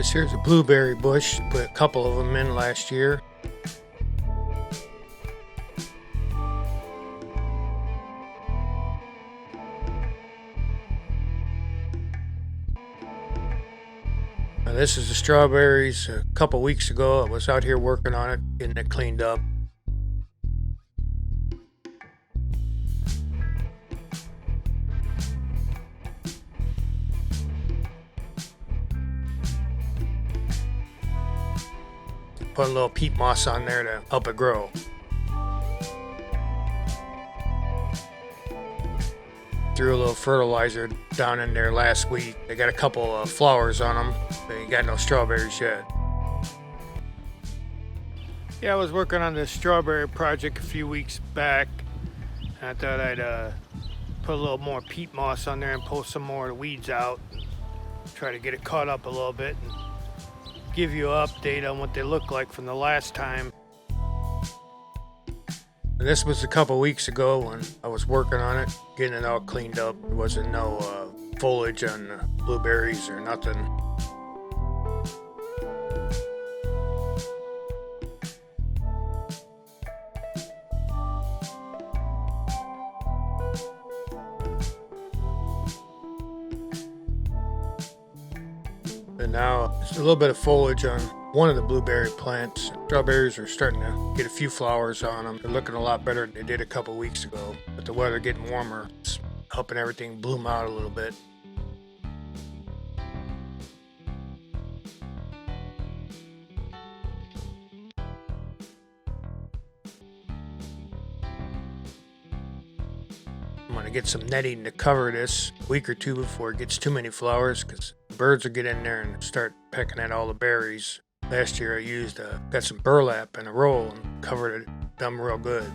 This here's a blueberry bush. Put a couple of them in last year. Now this is the strawberries. A couple weeks ago, I was out here working on it, getting it cleaned up. Put a little peat moss on there to help it grow. Threw a little fertilizer down in there last week. They got a couple of flowers on them, but you got no strawberries yet. Yeah, I was working on this strawberry project a few weeks back. I thought I'd put a little more peat moss on there and pull some more of the weeds out. Try to get it caught up a little bit and give you an update on what they look like from the last time. And this was a couple weeks ago when I was working on it, getting it all cleaned up. There wasn't no foliage on the blueberries or nothing. And now there's a little bit of foliage on one of the blueberry plants. Strawberries are starting to get a few flowers on them. They're looking a lot better than they did a couple weeks ago. But the weather getting warmer, it's helping everything bloom out a little bit. I'm going to get some netting to cover this a week or two before it gets too many flowers, because birds will get in there and start pecking at all the berries. Last year I got some burlap in a roll and covered them real good.